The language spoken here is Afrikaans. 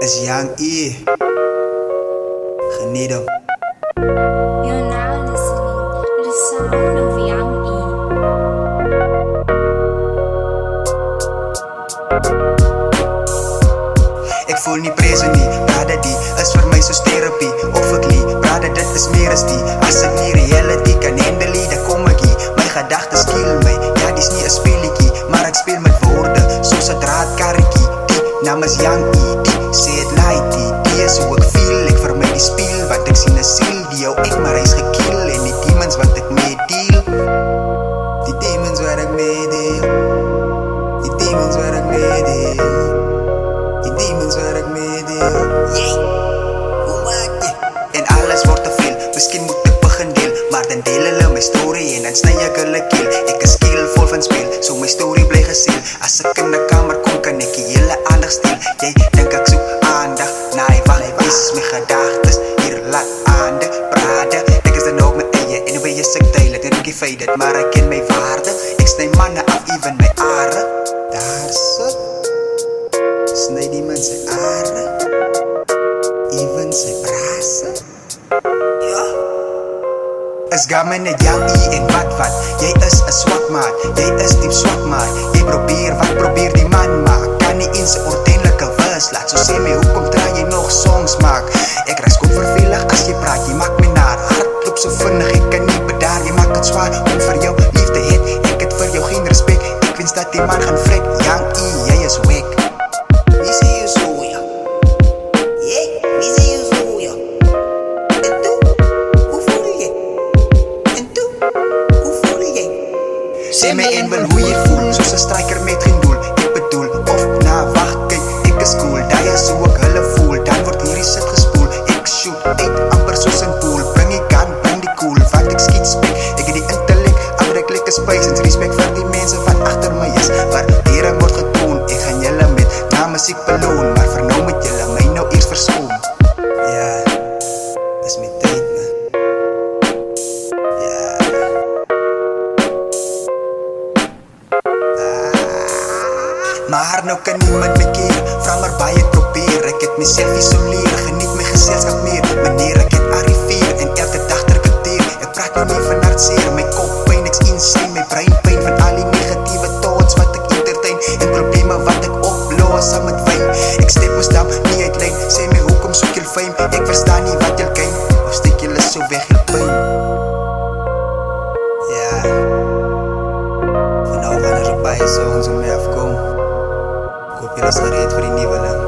is Young E. Geniet hem. You're now listening to the sound of Young E. Ek voel nie prese nie, brada die is vir my soos therapie. Of ek lie, brada dit is meer as die. As ek nie reality kan handle, dan kom ek hier. My gedagtes kill my, ja dis nie 'n speletjie, maar ek speel met woorde, soos 'n draadkarretjie. Die naam is Young E, die sê het light, die is hoe ek feel. Ek vir my die spiel, wat ek sien 'n siel, die jou ek maar hy's gekill. En die demons wat ek mee deal, die demons wat ek mee deal, die demons wat ek mee deal, die demons wat ek mee deel. Hoe maak jy? En alles word te veel, miskien moet ek begin deel. Maar dan deel hulle my story en dan sny ek hulle keel. Ek is skillvol van speel, so my story bly geseel. As ek in die kamer kom, kan ek die hele aandag steel. Jy dink ek soek aandag, nee wacht, dis is my gedagtes. Hier laat aande, brade, ek is dan ook my eie. Anyway is ek duidelik, net ook die feit dit, maar ek ken my waarde. Ek sny manne af, even my are. Daar sit sny die man sy are, even sy brase. Ja, is gamme net Young E en wat, jy is 'n swak maat, jy is diep swak maat. Jy probeer die man maak, kan nie eens 'n ordentlike wis laat. So sê my, hoekom draai jy nog songs maak? Ek raak skop vervelig as jy praat, jy maak my naar. Hart loop so vinnig, ek kan nie bedaar. Jy maak het zwaar om vir jou liefde het. Ek het vir jou geen respect, ek wens dat die man gaan vrek. Young E, jy is wack. Wie sê jy so, ja? Wie sê jy so, ja? En toe, hoe voel jy? En toe, hoe voel jy? Sê my en wil hoe jy voel, soos 'n striker met geen doel. Ek bedoel, of na wag, kyk, ek is cool. Daai is hoe ek hulle voel, dan word hierdie sit gespoel. Ek shoot uit, amper soos 'n pool. Bring die gun, bring die cool, want ek skiet spek. Ek het die intellek, aantreklike space en respect vir die mense wat agter my is. Waardering word getoon, ek gaan julle met na musiek beloon. Maar vir nou moet julle my nou eers verskoon. Ja, dis my tyd, man. Ja. Maar nou kan niemand my keer, vra maar baie ek probeer. Ek het myself isoleer, geniet my geselskap meer. Meneer ek het arriveer en elke dag terugkeer. Ek praat nou nie van hartseer, my kop pyn, ek's insane. My brein pyn van al die negatiewe thoughts wat ek entertain. En probleme wat ek oplos saam met wyn. Ek step my stap nie uit lyn, sê my hoekom soek jy fame? Ek verstaan nie wat jy ken, of steek jy so weg jy pyn. Ja, vanaf gaan er so baie songs om my afkom. Ek hoop jy is gereed vir die nuwe lang.